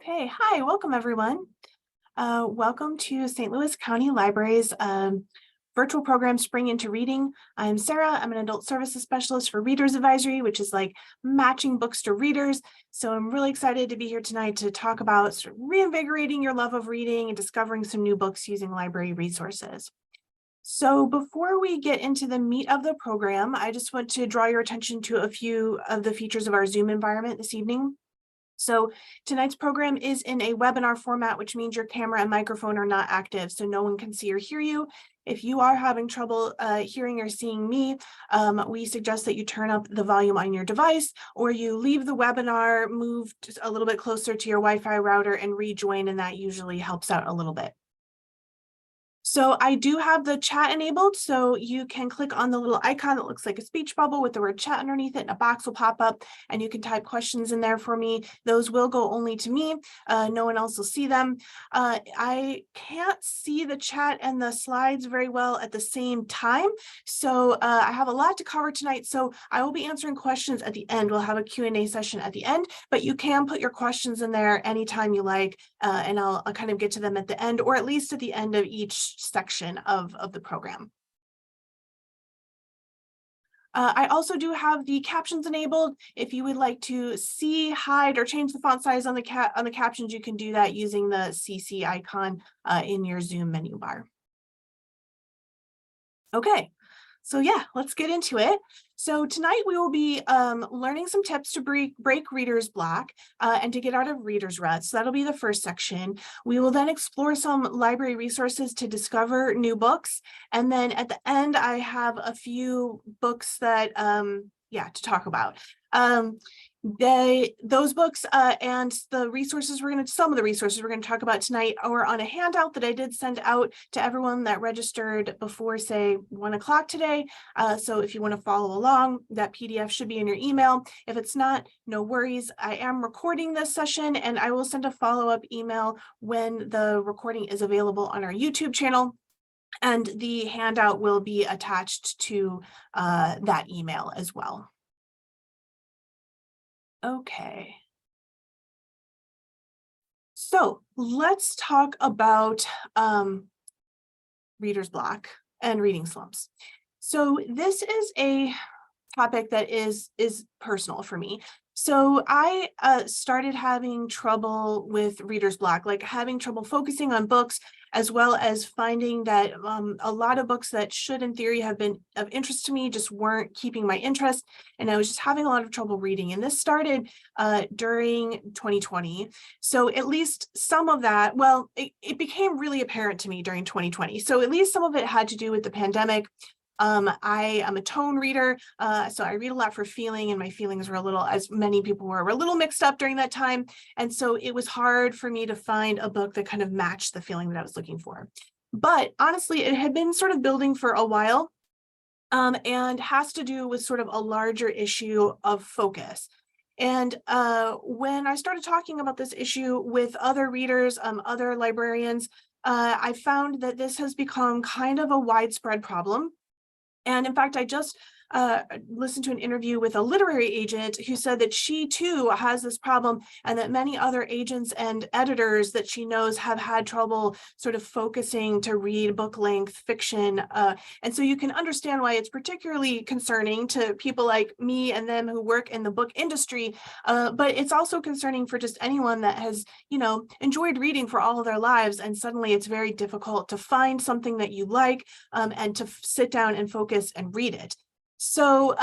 Okay, hi, welcome everyone. Welcome to St. Louis County Library's virtual program Spring into Reading. I'm Sarah. I'm an adult services specialist for Readers Advisory, which is like matching books to readers. So I'm really excited to be here tonight to talk about sort of reinvigorating your love of reading and discovering some new books using library resources. So before we get into the meat of the program, I just want to draw your attention to a few of the features of our Zoom environment this evening. So tonight's program is in a webinar format, which means your camera and microphone are not active, so no one can see or hear you. If you are having trouble hearing or seeing me, we suggest that you turn up the volume on your device, or you leave the webinar, move a little bit closer to your Wi-Fi router and rejoin, and that usually helps out a little bit. So I do have the chat enabled, so you can click on the little icon that looks like a speech bubble with the word chat underneath it, and a box will pop up, and you can type questions in there for me. Those will go only to me. No one else will see them. I can't see the chat and the slides very well at the same time, so I have a lot to cover tonight, so I will be answering questions at the end. We'll have a Q&A session at the end, but you can put your questions in there anytime you like, and I'll kind of get to them at the end, or at least at the end of each section of the program. I also do have the captions enabled. If you would like to see, hide, or change the font size on the captions, you can do that using the CC icon in your Zoom menu bar. Okay, so yeah, let's get into it. So tonight we will be learning some tips to break reader's block and to get out of reader's rut. So that'll be the first section. We will then explore some library resources to discover new books. And then at the end, I have a few books that, to talk about. Those books and the resources some of the resources we're going to talk about tonight are on a handout that I did send out to everyone that registered before, say, 1 o'clock today. So if you want to follow along, that PDF should be in your email. If it's not, no worries. I am recording this session, and I will send a follow-up email when the recording is available on our YouTube channel. And the handout will be attached to that email as well. Okay. So let's talk about reader's block and reading slumps. So this is a topic that is personal for me. So I started having trouble with reader's block, like having trouble focusing on books, as well as finding that a lot of books that should in theory have been of interest to me just weren't keeping my interest. And I was just having a lot of trouble reading. And this started during 2020. So at least some of that, well, it became really apparent to me during 2020. So at least some of it had to do with the pandemic. I am a tone reader, so I read a lot for feeling, and my feelings were a little, as many people were a little mixed up during that time. And so it was hard for me to find a book that kind of matched the feeling that I was looking for. But honestly, it had been sort of building for a while, and has to do with sort of a larger issue of focus. And when I started talking about this issue with other readers, other librarians, I found that this has become kind of a widespread problem. And in fact, I just listened to an interview with a literary agent who said that she too has this problem, and that many other agents and editors that she knows have had trouble sort of focusing to read book length fiction. And so you can understand why it's particularly concerning to people like me and them who work in the book industry. But it's also concerning for just anyone that has, enjoyed reading for all of their lives, and suddenly it's very difficult to find something that you like and to sit down and focus and read it. So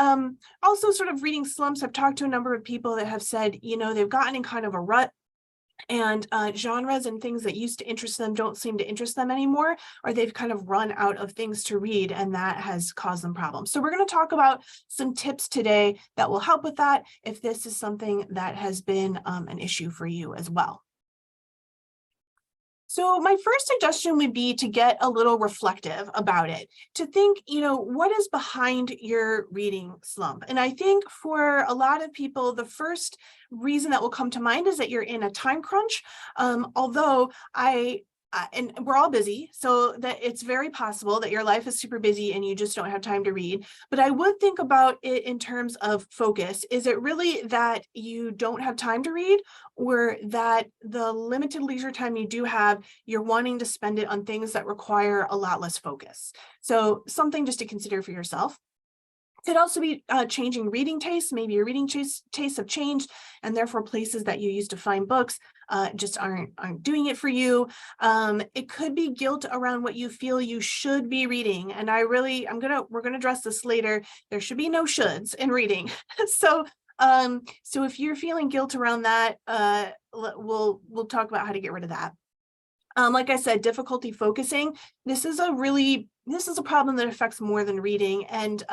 also sort of reading slumps, I've talked to a number of people that have said, they've gotten in kind of a rut, and genres and things that used to interest them don't seem to interest them anymore, or they've kind of run out of things to read, and that has caused them problems. So we're going to talk about some tips today that will help with that if this is something that has been an issue for you as well. So my first suggestion would be to get a little reflective about it, to think, what is behind your reading slump? And I think for a lot of people, the first reason that will come to mind is that you're in a time crunch. Although I and we're all busy, so that it's very possible that your life is super busy and you just don't have time to read. But I would think about it in terms of focus. Is it really that you don't have time to read, or that the limited leisure time you do have, you're wanting to spend it on things that require a lot less focus? So something just to consider for yourself. Could also be changing reading tastes. Maybe your reading tastes have changed, and therefore places that you used to find books just aren't doing it for you. It could be guilt around what you feel you should be reading. And we're gonna address this later. There should be no shoulds in reading. So if you're feeling guilt around that, we'll talk about how to get rid of that. Like I said, difficulty focusing. This is a problem that affects more than reading. And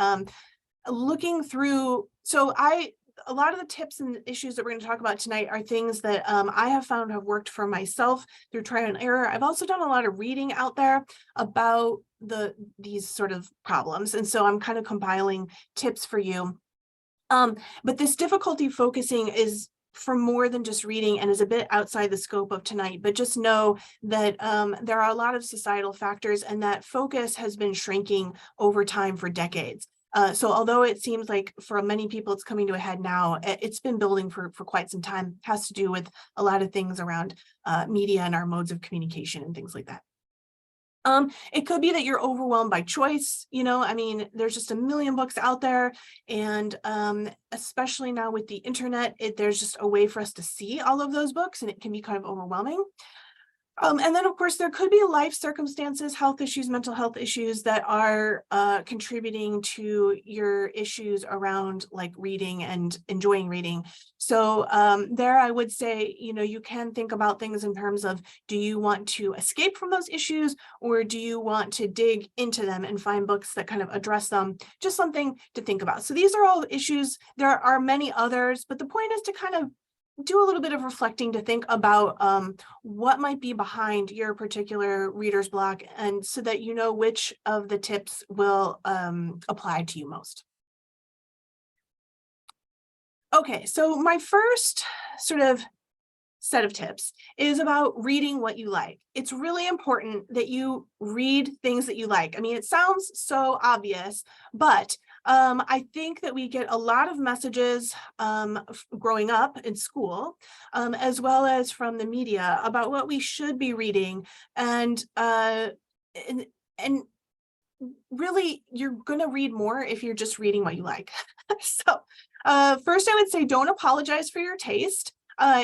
looking through, a lot of the tips and issues that we're going to talk about tonight are things that I have found have worked for myself through trial and error. I've also done a lot of reading out there about these sort of problems, and so I'm kind of compiling tips for you. But this difficulty focusing is for more than just reading and is a bit outside the scope of tonight, but just know that there are a lot of societal factors, and that focus has been shrinking over time for decades. So although it seems like for many people it's coming to a head now, it's been building for quite some time. It has to do with a lot of things around media and our modes of communication and things like that. It could be that you're overwhelmed by choice. I mean, there's just a million books out there, and especially now with the internet, there's just a way for us to see all of those books, and it can be kind of overwhelming. And then, of course, there could be life circumstances, health issues, mental health issues that are contributing to your issues around like reading and enjoying reading. So there I would say, you can think about things in terms of, do you want to escape from those issues, or do you want to dig into them and find books that kind of address them? Just something to think about. So these are all issues. There are many others, but the point is to kind of do a little bit of reflecting to think about what might be behind your particular reader's block, and so that you know which of the tips will apply to you most. Okay, so my first sort of set of tips is about reading what you like. It's really important that you read things that you like. I mean, it sounds so obvious, but I think that we get a lot of messages growing up in school, as well as from the media, about what we should be reading. And really, you're going to read more if you're just reading what you like. So first, I would say don't apologize for your taste.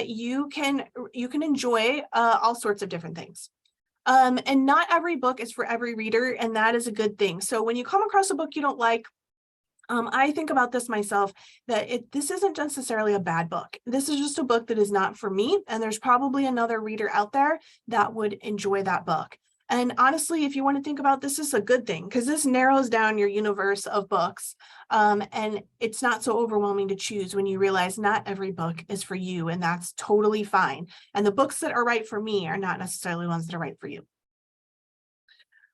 You can enjoy all sorts of different things. And not every book is for every reader, and that is a good thing. So when you come across a book you don't like, I think about this myself, that this isn't necessarily a bad book. This is just a book that is not for me, and there's probably another reader out there that would enjoy that book. And honestly, if you want to think about this, is a good thing, because this narrows down your universe of books, and it's not so overwhelming to choose when you realize not every book is for you, and that's totally fine. And the books that are right for me are not necessarily ones that are right for you.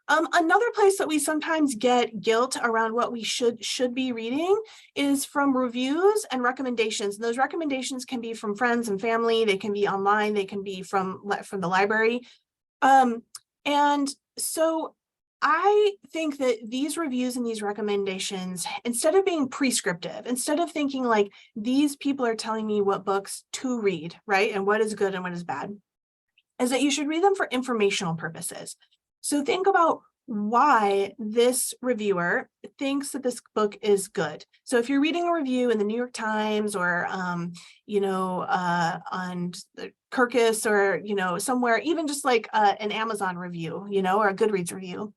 Another place that we sometimes get guilt around what we should be reading is from reviews and recommendations. And those recommendations can be from friends and family. They can be online. They can be from the library. And so I think that these reviews and these recommendations, instead of being prescriptive, instead of thinking like these people are telling me what books to read, right, and what is good and what is bad, is that you should read them for informational purposes. So think about why this reviewer thinks that this book is good. So if you're reading a review in the New York Times, or on the Kirkus, or somewhere, even just like an Amazon review, or a Goodreads review,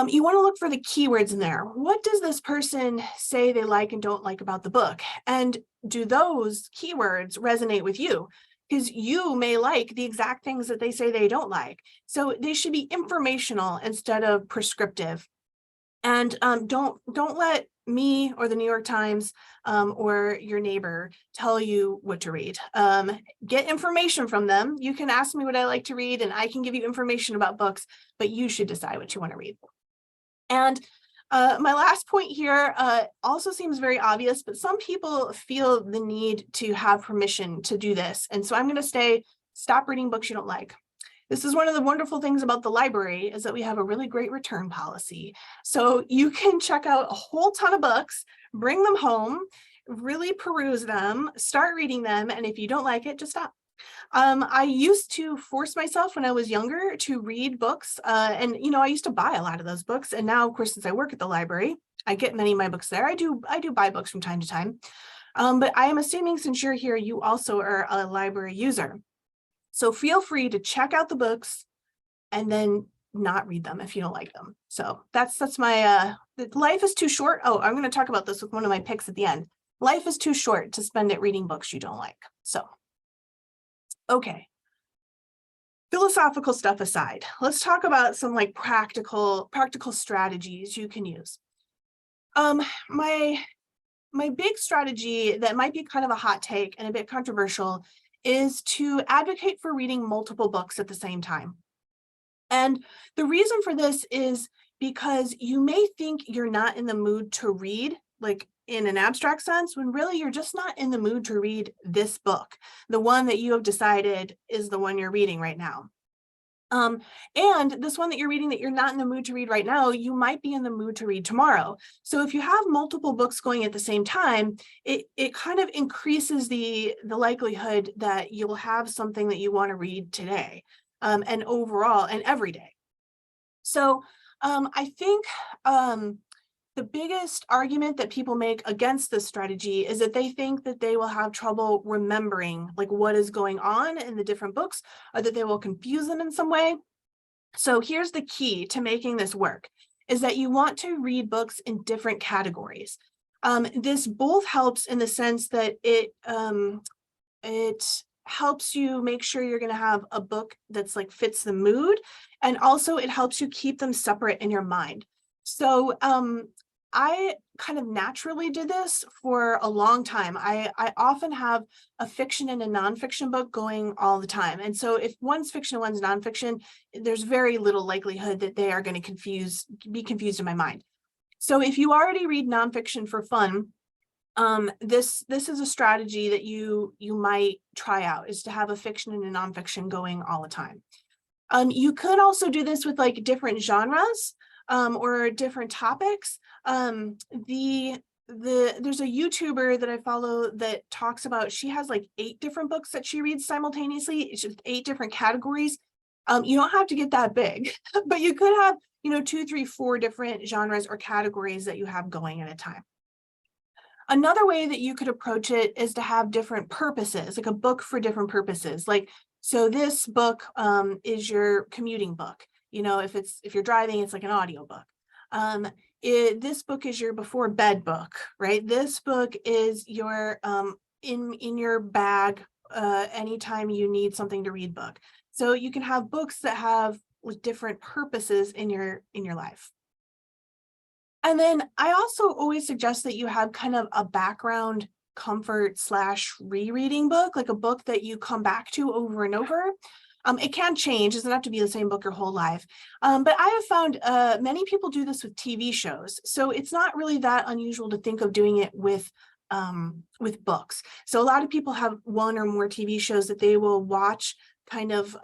you want to look for the keywords in there. What does this person say they like and don't like about the book? And do those keywords resonate with you? Because you may like the exact things that they say they don't like. So they should be informational instead of prescriptive. And don't let me or the New York Times or your neighbor tell you what to read. Get information from them. You can ask me what I like to read, and I can give you information about books, but you should decide what you want to read. And my last point here also seems very obvious, but some people feel the need to have permission to do this. And so I'm going to say, stop reading books you don't like. This is one of the wonderful things about the library, is that we have a really great return policy. So you can check out a whole ton of books, bring them home, really peruse them, start reading them, and if you don't like it, just stop. I used to force myself when I was younger to read books, and I used to buy a lot of those books. And now, of course, since I work at the library, I get many of my books there. I do buy books from time to time, but I am assuming since you're here, you also are a library user. So feel free to check out the books and then not read them if you don't like them. So that's my life is too short. Oh, I'm going to talk about this with one of my picks at the end. Life is too short to spend it reading books you don't like. So, okay. Philosophical stuff aside, let's talk about some like practical strategies you can use. My big strategy that might be kind of a hot take and a bit controversial is to advocate for reading multiple books at the same time. And the reason for this is because you may think you're not in the mood to read, like in an abstract sense, when really you're just not in the mood to read this book, the one that you have decided is the one you're reading right now. And this one that you're reading that you're not in the mood to read right now, you might be in the mood to read tomorrow. So if you have multiple books going at the same time, it kind of increases the likelihood that you'll have something that you want to read today, and overall and every day. So I think the biggest argument that people make against this strategy is that they think that they will have trouble remembering like what is going on in the different books, or that they will confuse them in some way. So here's the key to making this work, is that you want to read books in different categories. This both helps in the sense that it helps you make sure you're going to have a book that's like fits the mood, and also it helps you keep them separate in your mind. So I kind of naturally did this for a long time. I often have a fiction and a nonfiction book going all the time. And so if one's fiction and one's nonfiction, there's very little likelihood that they are going to be confused in my mind. So if you already read nonfiction for fun, this is a strategy that you might try out, is to have a fiction and a nonfiction going all the time. You could also do this with like different genres, or different topics. There's a YouTuber that I follow that talks about, she has like 8 different books that she reads simultaneously. It's just 8 different categories. You don't have to get that big, but you could have, 2, 3, 4 different genres or categories that you have going at a time. Another way that you could approach it is to have different purposes, like a book for different purposes. Like, so this book is your commuting book. If you're driving, it's like an audiobook. This book is your before bed book, right? This book is your in your bag anytime you need something to read book. So you can have books that have different purposes in your life. And then I also always suggest that you have kind of a background comfort / rereading book, like a book that you come back to over and over. It can change, it doesn't have to be the same book your whole life. But I have found many people do this with TV shows. So it's not really that unusual to think of doing it with books. So a lot of people have one or more TV shows that they will watch kind of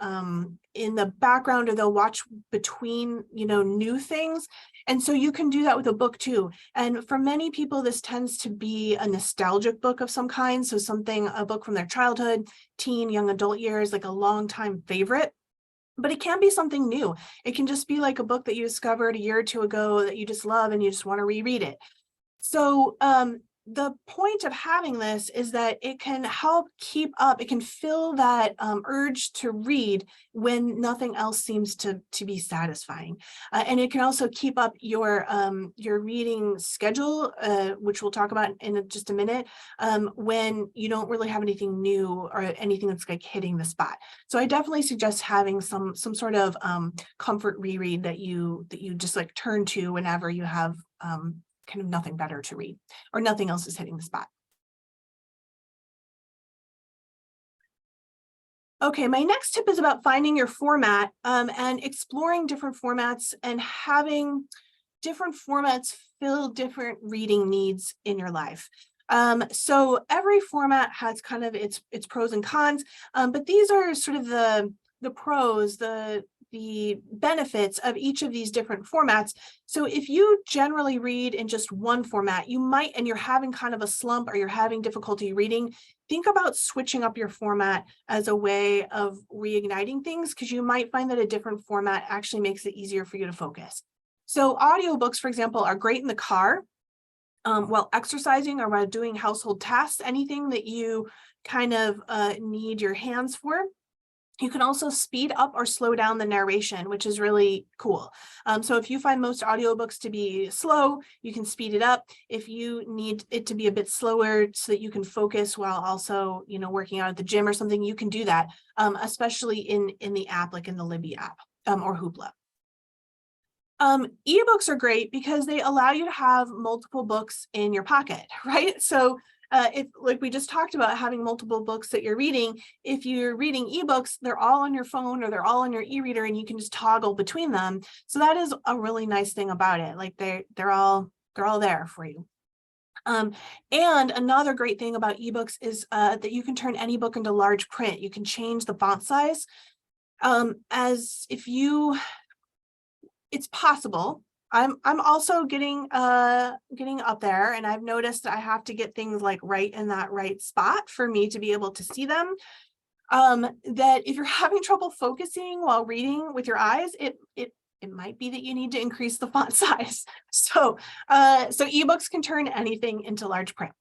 in the background, or they'll watch between, new things. And so you can do that with a book too. And for many people, this tends to be a nostalgic book of some kind. So a book from their childhood, teen, young adult years, like a longtime favorite. But it can be something new. It can just be like a book that you discovered a year or two ago that you just love and you just want to reread it. So the point of having this is that it can help keep up, it can fill that urge to read when nothing else seems to be satisfying. And it can also keep up your reading schedule, which we'll talk about in just a minute, when you don't really have anything new or anything that's like hitting the spot. So I definitely suggest having some sort of comfort reread that you just like turn to whenever you have kind of nothing better to read or nothing else is hitting the spot. Okay, my next tip is about finding your format and exploring different formats and having different formats fill different reading needs in your life. So every format has kind of its pros and cons, but these are sort of the the pros, the benefits of each of these different formats. So if you generally read in just one format, you might, and you're having kind of a slump or you're having difficulty reading, think about switching up your format as a way of reigniting things, because you might find that a different format actually makes it easier for you to focus. So audiobooks, for example, are great in the car, while exercising or while doing household tasks, anything that you kind of need your hands for. You can also speed up or slow down the narration, which is really cool. So if you find most audiobooks to be slow, you can speed it up. If you need it to be a bit slower so that you can focus while also, working out at the gym or something, you can do that, especially in the app, like in the Libby app or Hoopla. Ebooks are great because they allow you to have multiple books in your pocket, right? So if, like we just talked about, having multiple books that you're reading, if you're reading ebooks, they're all on your phone or they're all on your e-reader and you can just toggle between them. So that is a really nice thing about it. Like they're all there for you. And another great thing about ebooks is that you can turn any book into large print. You can change the font size. It's possible. I'm also getting up there, and I've noticed I have to get things like right in that right spot for me to be able to see them. That if you're having trouble focusing while reading with your eyes, it might be that you need to increase the font size. So ebooks can turn anything into large print.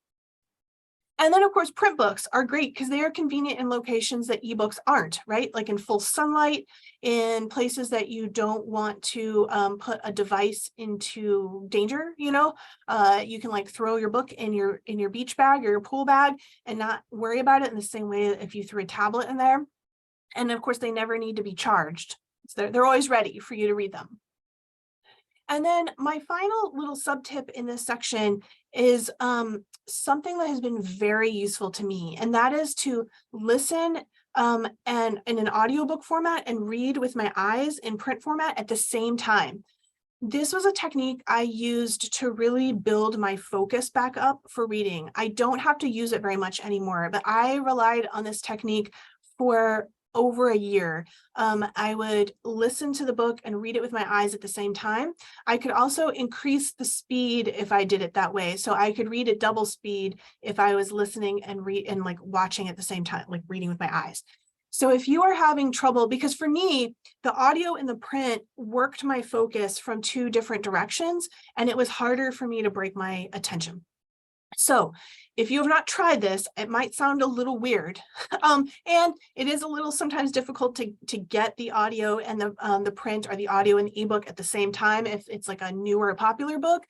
And then, of course, print books are great because they are convenient in locations that ebooks aren't, right? Like in full sunlight, in places that you don't want to put a device into danger. You can like throw your book in your beach bag or your pool bag and not worry about it in the same way if you threw a tablet in there. And of course, they never need to be charged. So they're always ready for you to read them. And then my final little sub tip in this section is something that has been very useful to me, and that is to listen and in an audiobook format and read with my eyes in print format at the same time. This was a technique I used to really build my focus back up for reading. I don't have to use it very much anymore, but I relied on this technique for over a year. I would listen to the book and read it with my eyes at the same time. I could also increase the speed if I did it that way. So I could read at double speed if I was listening and like watching at the same time, like reading with my eyes. So if you are having trouble, because for me, the audio and the print worked my focus from two different directions, and it was harder for me to break my attention. So if you have not tried this, it might sound a little weird. And it is a little sometimes difficult to get the audio and the print, or the audio and the ebook at the same time if it's like a newer popular book.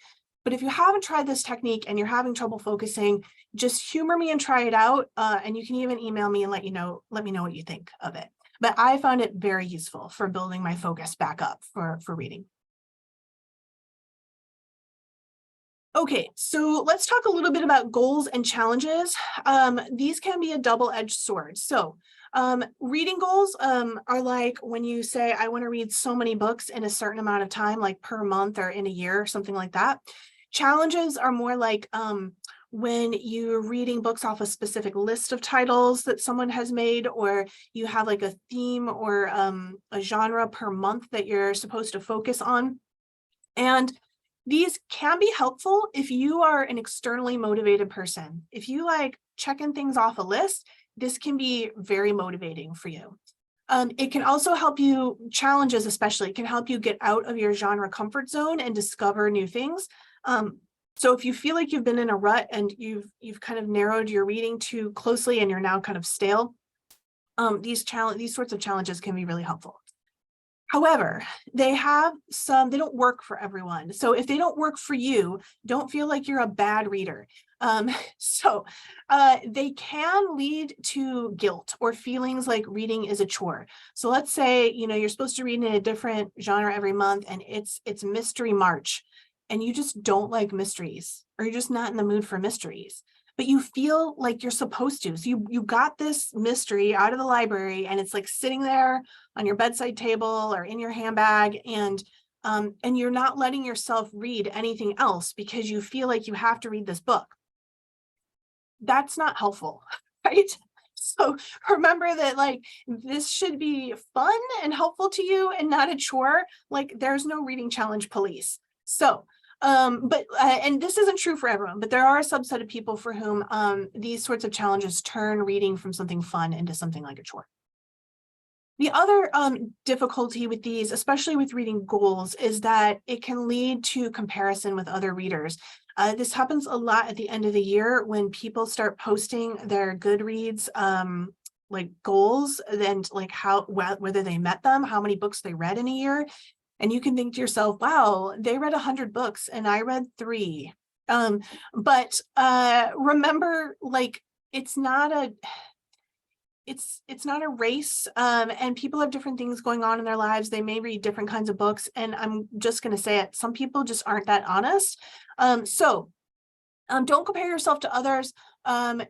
But if you haven't tried this technique and you're having trouble focusing, just humor me and try it out. And you can even email me and let me know what you think of it. But I found it very useful for building my focus back up for reading. Okay, so let's talk a little bit about goals and challenges. These can be a double-edged sword. So reading goals are like when you say, I want to read so many books in a certain amount of time, like per month or in a year or something like that. Challenges are more like when you're reading books off a specific list of titles that someone has made, or you have like a theme or a genre per month that you're supposed to focus on. And these can be helpful if you are an externally motivated person. If you like checking things off a list, this can be very motivating for you. It can also help you, challenges especially, can help you get out of your genre comfort zone and discover new things. So if you feel like you've been in a rut and you've kind of narrowed your reading too closely and you're now kind of stale, these sorts of challenges can be really helpful. However, they don't work for everyone. So if they don't work for you, don't feel like you're a bad reader. They can lead to guilt or feelings like reading is a chore. So let's say, you're supposed to read in a different genre every month and it's Mystery March, and you just don't like mysteries, or you're just not in the mood for mysteries, but you feel like you're supposed to. So you got this mystery out of the library and it's like sitting there on your bedside table or in your handbag, and you're not letting yourself read anything else because you feel like you have to read this book. That's not helpful, right? So remember that like this should be fun and helpful to you and not a chore. Like there's no reading challenge police. So and this isn't true for everyone, but there are a subset of people for whom these sorts of challenges turn reading from something fun into something like a chore. The other difficulty with these, especially with reading goals, is that it can lead to comparison with other readers. This happens a lot at the end of the year when people start posting their Goodreads like goals and like whether they met them, how many books they read in a year. And you can think to yourself, wow, they read 100 books and I read 3. But remember, like, it's not a race, and people have different things going on in their lives. They may read different kinds of books, and I'm just going to say it. Some people just aren't that honest. So don't compare yourself to others. The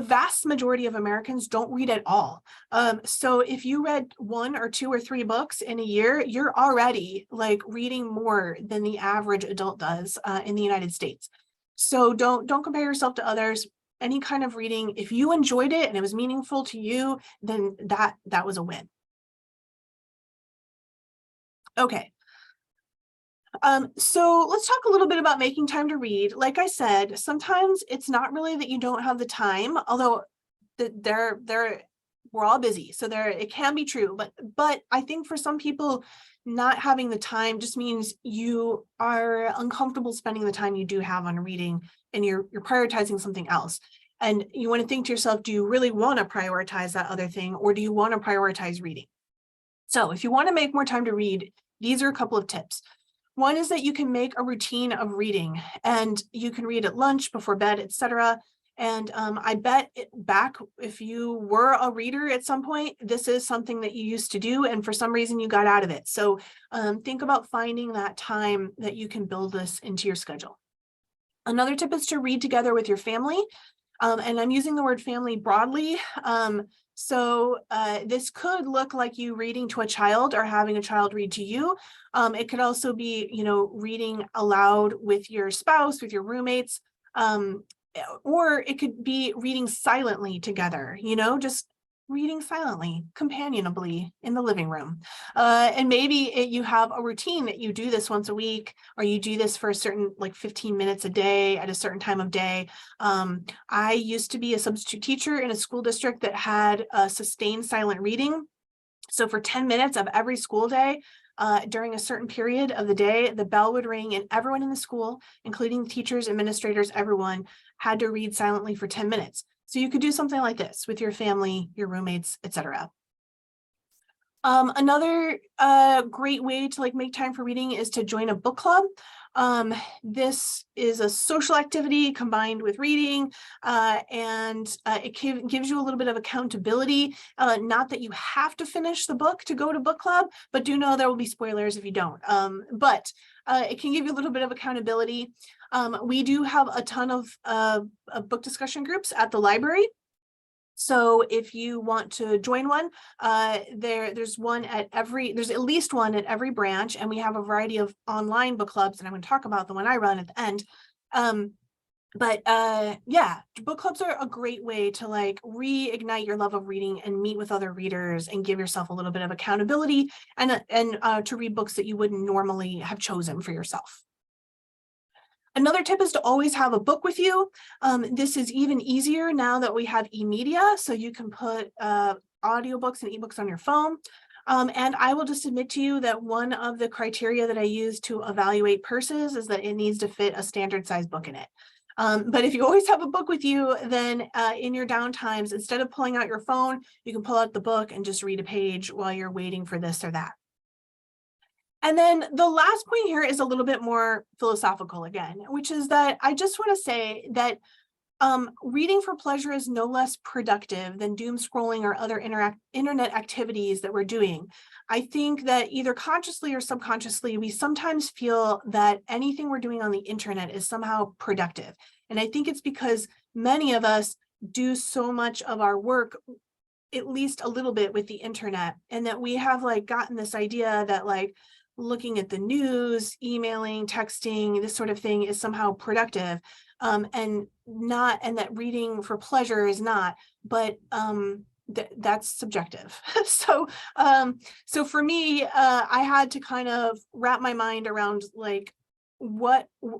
vast majority of Americans don't read at all. So if you read 1 or 2 or 3 books in a year, you're already like reading more than the average adult does in the United States. So don't compare yourself to others. Any kind of reading, if you enjoyed it and it was meaningful to you, then that was a win. Okay. So let's talk a little bit about making time to read. Like I said, sometimes it's not really that you don't have the time, although we're all busy, so it can be true. But I think for some people, not having the time just means you are uncomfortable spending the time you do have on reading, and you're prioritizing something else. And you want to think to yourself, do you really want to prioritize that other thing, or do you want to prioritize reading? So if you want to make more time to read, these are a couple of tips. One is that you can make a routine of reading, and you can read at lunch, before bed, etc. And I bet back, if you were a reader at some point, this is something that you used to do, and for some reason you got out of it. So think about finding that time that you can build this into your schedule. Another tip is to read together with your family. And I'm using the word family broadly. So this could look like you reading to a child or having a child read to you. It could also be, reading aloud with your spouse, with your roommates, or it could be reading silently together, just reading silently, companionably in the living room. And maybe you have a routine that you do this once a week, or you do this for a certain, like 15 minutes a day at a certain time of day. I used to be a substitute teacher in a school district that had a sustained silent reading. So for 10 minutes of every school day, during a certain period of the day, the bell would ring and everyone in the school, including teachers, administrators, everyone, had to read silently for 10 minutes. So you could do something like this with your family, your roommates, etc. Another great way to make time for reading is to join a book club. This is a social activity combined with reading, and it gives you a little bit of accountability. Not that you have to finish the book to go to book club, but do know there will be spoilers if you don't. But it can give you a little bit of accountability. We do have a ton of book discussion groups at the library. So if you want to join one, there's at least one at every branch, and we have a variety of online book clubs, and I'm going to talk about the one I run at the end. Yeah, book clubs are a great way to reignite your love of reading and meet with other readers and give yourself a little bit of accountability and to read books that you wouldn't normally have chosen for yourself. Another tip is to always have a book with you. This is even easier now that we have e-media, so you can put audiobooks and ebooks on your phone. And I will just admit to you that one of the criteria that I use to evaluate purses is that it needs to fit a standard size book in it. But if you always have a book with you, then in your downtimes, instead of pulling out your phone, you can pull out the book and just read a page while you're waiting for this or that. And then the last point here is a little bit more philosophical again, which is that I just want to say that reading for pleasure is no less productive than doom scrolling or other internet activities that we're doing. I think that either consciously or subconsciously, we sometimes feel that anything we're doing on the internet is somehow productive. And I think it's because many of us do so much of our work, at least a little bit, with the internet, and that we have gotten this idea that looking at the news, emailing, texting, this sort of thing is somehow productive, and that reading for pleasure is not, but that's subjective. So for me, I had to kind of wrap my mind around like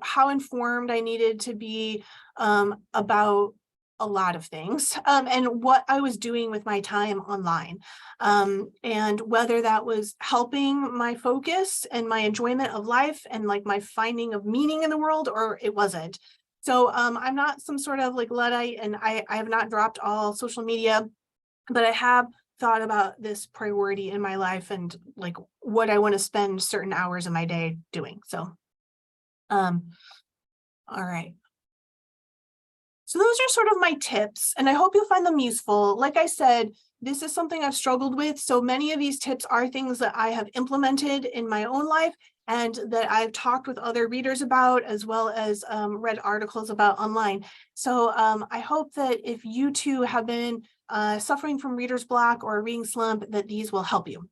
how informed I needed to be about a lot of things, and what I was doing with my time online, and whether that was helping my focus and my enjoyment of life and like my finding of meaning in the world, or it wasn't. So I'm not some sort of like Luddite, and I have not dropped all social media, but I have thought about this priority in my life and like what I want to spend certain hours of my day doing. So, all right. So those are sort of my tips, and I hope you'll find them useful. Like I said, this is something I've struggled with. So many of these tips are things that I have implemented in my own life and that I've talked with other readers about, as well as read articles about online. So I hope that if you too have been suffering from reader's block or a reading slump, that these will help you.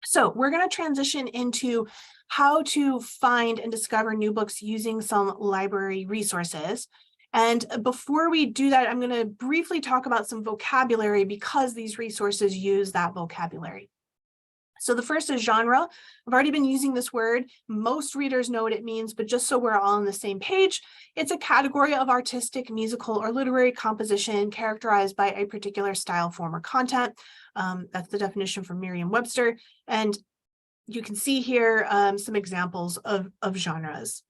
So we're going to transition into how to find and discover new books using some library resources. And before we do that, I'm going to briefly talk about some vocabulary because these resources use that vocabulary. So the first is genre. I've already been using this word. Most readers know what it means, but just so we're all on the same page, it's a category of artistic, musical, or literary composition characterized by a particular style, form, or content. That's the definition from Merriam-Webster. And you can see here some examples of genres.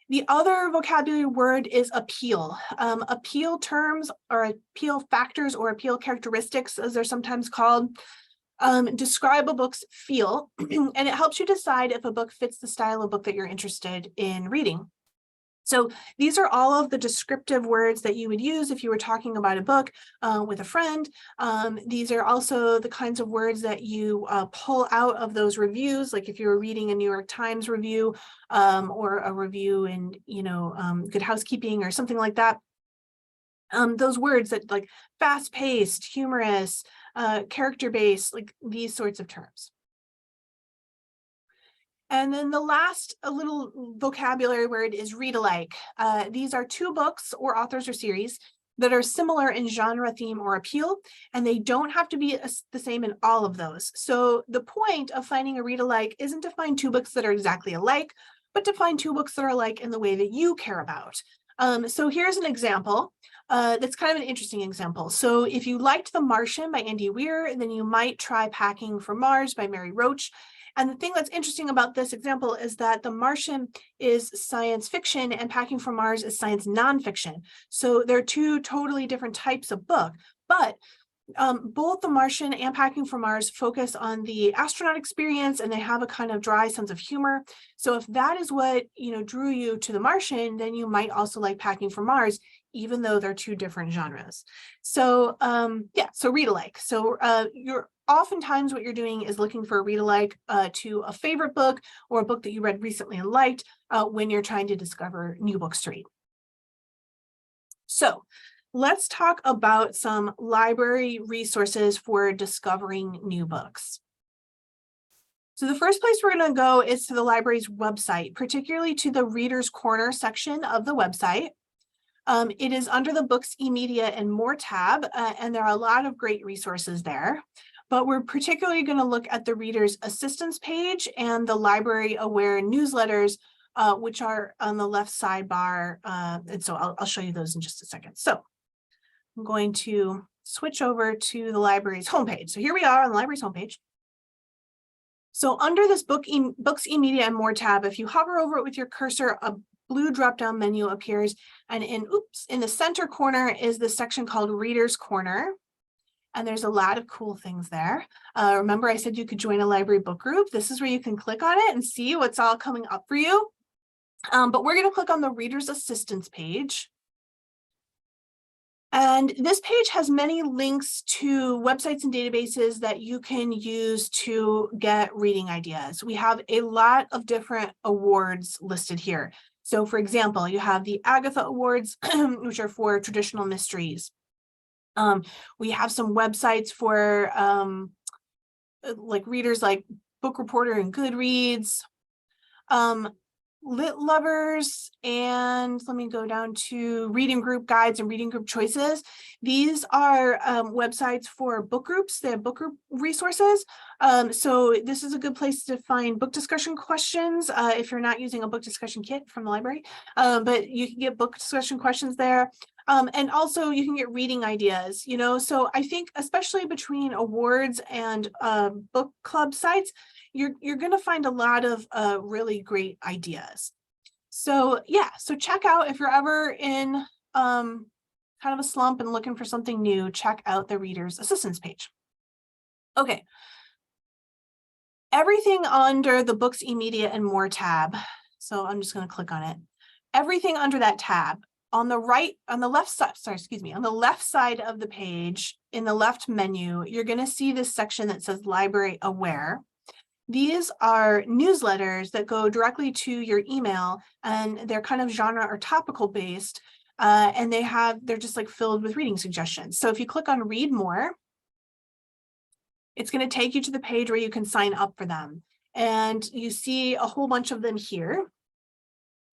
The other vocabulary word is appeal. Appeal terms or appeal factors or appeal characteristics, as they're sometimes called, describe a book's feel, and it helps you decide if a book fits the style of book that you're interested in reading. So these are all of the descriptive words that you would use if you were talking about a book with a friend. These are also the kinds of words that you pull out of those reviews, like if you were reading a New York Times review or a review in, Good Housekeeping or something like that. Those words that like fast-paced, humorous, character-based, like these sorts of terms. And then the last little vocabulary word is read-alike. These are two books or authors or series that are similar in genre, theme, or appeal, and they don't have to be the same in all of those. So the point of finding a read-alike isn't to find two books that are exactly alike, but to find two books that are alike in the way that you care about. So here's an example. That's kind of an interesting example. So if you liked The Martian by Andy Weir, then you might try Packing for Mars by Mary Roach. And the thing that's interesting about this example is that The Martian is science fiction and Packing for Mars is science nonfiction. So they're two totally different types of book, but both The Martian and Packing for Mars focus on the astronaut experience, and they have a kind of dry sense of humor. So if that is what drew you to The Martian, then you might also like Packing for Mars, even though they're two different genres. So so read alike. So you're oftentimes what you're doing is looking for a read alike to a favorite book or a book that you read recently and liked when you're trying to discover new books to read. So let's talk about some library resources for discovering new books. So the first place we're going to go is to the library's website, particularly to the Reader's Corner section of the website. It is under the Books, e-Media, and More tab, and there are a lot of great resources there. But we're particularly going to look at the Reader's Assistance page and the Library Aware newsletters, which are on the left sidebar. And so I'll show you those in just a second. So I'm going to switch over to the library's homepage. So here we are on the library's homepage. So under this Books, e-Media, and More tab, if you hover over it with your cursor, a blue drop-down menu appears, and in the center corner is the section called Reader's Corner. And there's a lot of cool things there. Remember, I said you could join a library book group. This is where you can click on it and see what's all coming up for you. But we're going to click on the Reader's Assistance page. And this page has many links to websites and databases that you can use to get reading ideas. We have a lot of different awards listed here. So for example, you have the Agatha Awards, which are for traditional mysteries. We have some websites for like readers like Book Reporter and Goodreads, Lit Lovers, and let me go down to reading group guides and reading group choices. These are websites for book groups. They have book group resources. So this is a good place to find book discussion questions if you're not using a book discussion kit from the library, but you can get book discussion questions there. And also you can get reading ideas, you know, so I think especially between awards and book club sites, you're going to find a lot of really great ideas. So yeah, so check out if you're ever in kind of a slump and looking for something new, check out the Reader's Assistance page. Okay. Everything under the Books, eMedia, and More tab. So I'm just going to click on it. Everything under that tab on the left side of the page in the left menu, you're going to see this section that says Library Aware. These are newsletters that go directly to your email, and they're kind of genre or topical based, and they're just like filled with reading suggestions. So if you click on Read More, it's going to take you to the page where you can sign up for them. And you see a whole bunch of them here.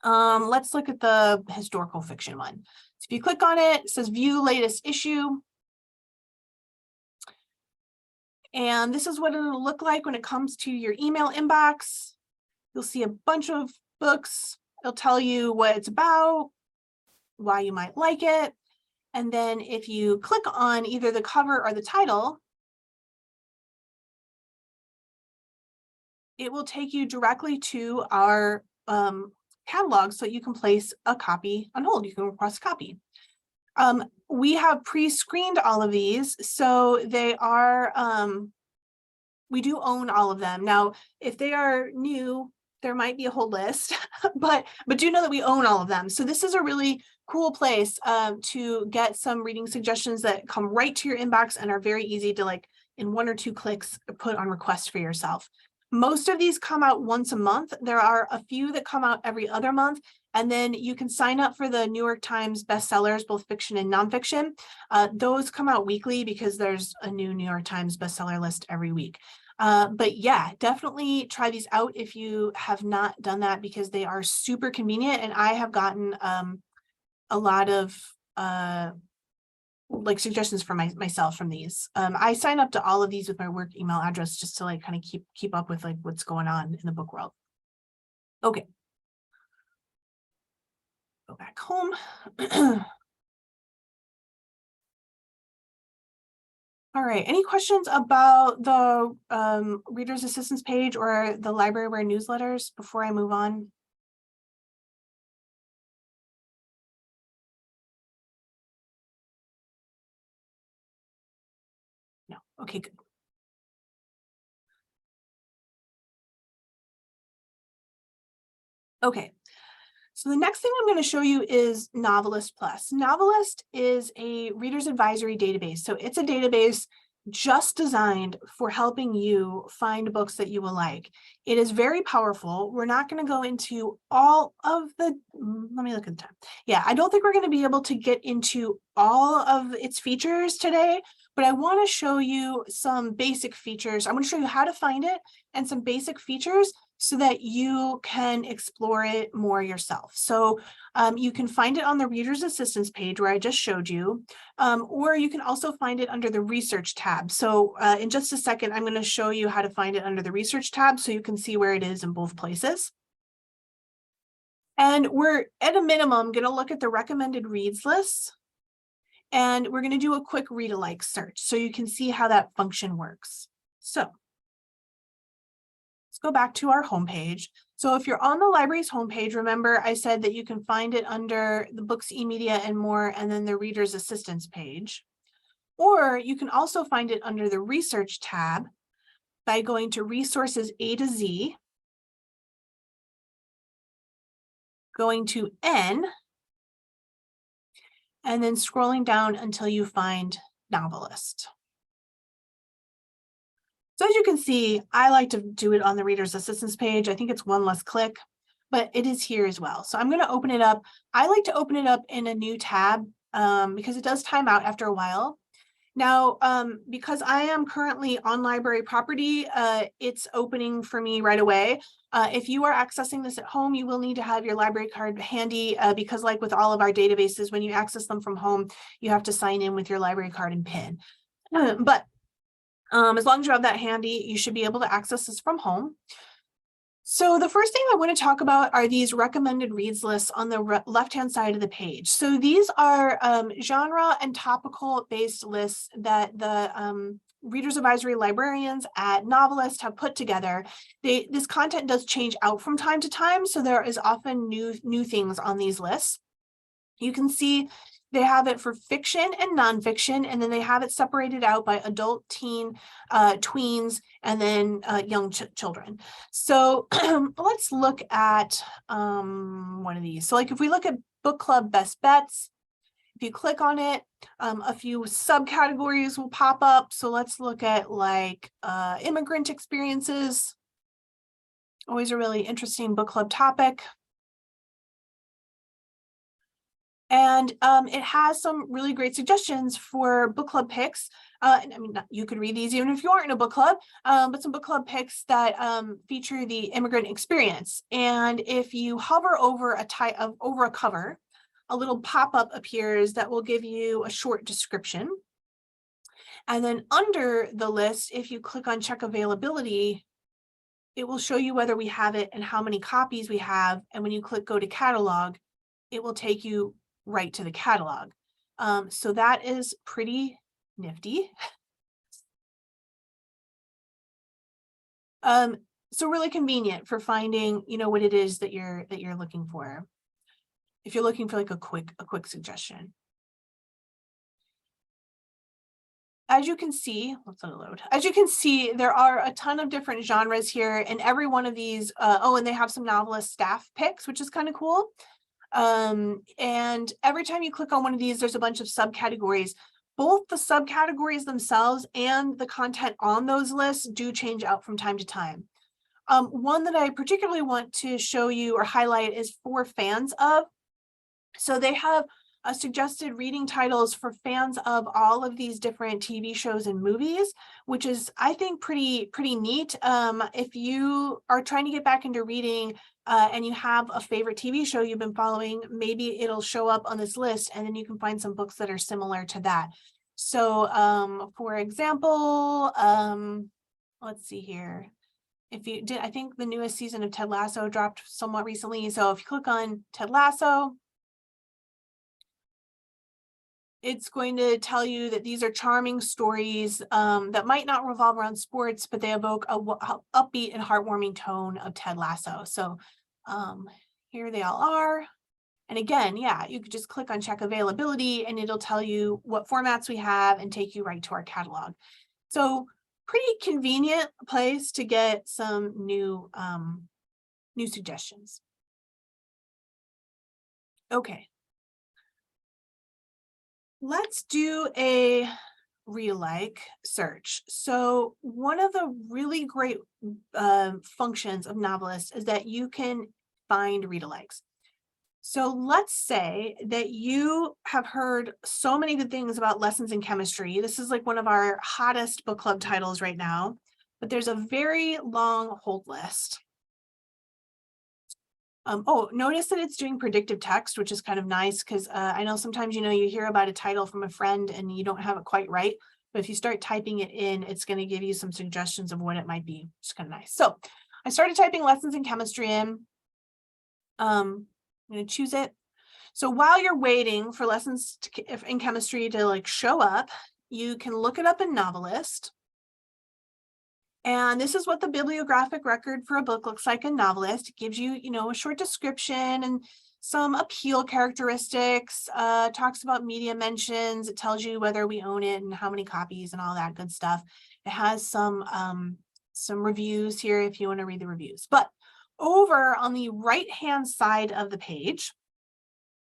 Let's look at the historical fiction one. So if you click on it, it says View Latest Issue. And this is what it'll look like when it comes to your email inbox. You'll see a bunch of books. It'll tell you what it's about, why you might like it. And then if you click on either the cover or the title, it will take you directly to our catalog so you can place a copy on hold. You can request a copy. We have pre-screened all of these, so they are, we do own all of them. Now, if they are new, there might be a whole list, but do know that we own all of them. So this is a really cool place to get some reading suggestions that come right to your inbox and are very easy to, like, in 1 or 2 clicks, put on request for yourself. Most of these come out once a month. There are a few that come out every other month. And then you can sign up for the New York Times bestsellers, both fiction and nonfiction. Those come out weekly because there's a new New York Times bestseller list every week. But yeah, definitely try these out if you have not done that, because they are super convenient. And I have gotten a lot of like suggestions for myself from these. I sign up to all of these with my work email address just to like kind of keep up with like what's going on in the book world. Okay. Go back home. All right, any questions about the Reader's Assistance page or the Library Aware newsletters before I move on? No, okay, good. Okay, so the next thing I'm going to show you is Novelist Plus. Novelist is a reader's advisory database. So it's a database just designed for helping you find books that you will like. It is very powerful. We're not going to go into all of the, let me look at the time. Yeah, I don't think we're going to be able to get into all of its features today, but I want to show you some basic features. I'm going to show you how to find it and some basic features so that you can explore it more yourself. So you can find it on the Reader's Assistance page where I just showed you, or you can also find it under the Research tab. So in just a second, I'm going to show you how to find it under the Research tab so you can see where it is in both places. And we're at a minimum going to look at the recommended reads lists, and we're going to do a quick Readalikes search so you can see how that function works. So go back to our homepage. So if you're on the library's homepage, remember I said that you can find it under the Books, eMedia, and More, and then the Reader's Assistance page. Or you can also find it under the Research tab by going to Resources A to Z, going to N, and then scrolling down until you find Novelist. So as you can see, I like to do it on the Reader's Assistance page. I think it's one less click, but it is here as well. So I'm going to open it up. I like to open it up in a new tab because it does time out after a while. Now, because I am currently on library property, it's opening for me right away. If you are accessing this at home, you will need to have your library card handy because like with all of our databases, when you access them from home, you have to sign in with your library card and PIN. But as long as you have that handy, you should be able to access this from home. So the first thing I want to talk about are these recommended reads lists on the left-hand side of the page. So these are genre and topical based lists that the Readers Advisory librarians at Novelist have put together. This content does change out from time to time, so there is often new things on these lists. You can see they have it for fiction and nonfiction, and then they have it separated out by adult, teen, tweens, and then young children. So let's look at one of these. So like if we look at book club best bets, if you click on it, a few subcategories will pop up. So let's look at like immigrant experiences. Always a really interesting book club topic. And it has some really great suggestions for book club picks. I mean, you could read these even if you aren't in a book club, but some book club picks that feature the immigrant experience. And if you hover over a cover, a little pop-up appears that will give you a short description. And then under the list, if you click on check availability, it will show you whether we have it and how many copies we have. And when you click go to catalog, it will take you right to the catalog. So that is pretty nifty. So really convenient for finding, what it is that you're looking for. If you're looking for like a quick suggestion. As you can see, let's let it load. As you can see, there are a ton of different genres here, and every one of these, and they have some Novelist staff picks, which is kind of cool. And every time you click on one of these, there's a bunch of subcategories. Both the subcategories themselves and the content on those lists do change out from time to time. One that I particularly want to show you or highlight is for fans of. So they have suggested reading titles for fans of all of these different TV shows and movies, which is, I think, pretty neat. If you are trying to get back into reading and you have a favorite TV show you've been following, maybe it'll show up on this list, and then you can find some books that are similar to that. So for example, let's see here. If you did, I think the newest season of Ted Lasso dropped somewhat recently. So if you click on Ted Lasso, it's going to tell you that these are charming stories that might not revolve around sports, but they evoke a upbeat and heartwarming tone of Ted Lasso. So here they all are. And again, yeah, you could just click on check availability and it'll tell you what formats we have and take you right to our catalog. So pretty convenient place to get some new suggestions. Okay. Let's do a Readalike search. So one of the really great functions of Novelist is that you can find Readalikes. So let's say that you have heard so many good things about lessons in chemistry. This is like one of our hottest book club titles right now, but there's a very long hold list. Notice that it's doing predictive text, which is kind of nice because I know sometimes, you hear about a title from a friend and you don't have it quite right. But if you start typing it in, it's going to give you some suggestions of what it might be. It's kind of nice. So I started typing lessons in chemistry in. I'm going to choose it. So while you're waiting for lessons in chemistry to like show up, you can look it up in Novelist. And this is what the bibliographic record for a book looks like in Novelist. It gives you, a short description and some appeal characteristics, talks about media mentions. It tells you whether we own it and how many copies and all that good stuff. It has some reviews here if you want to read the reviews. But over on the right-hand side of the page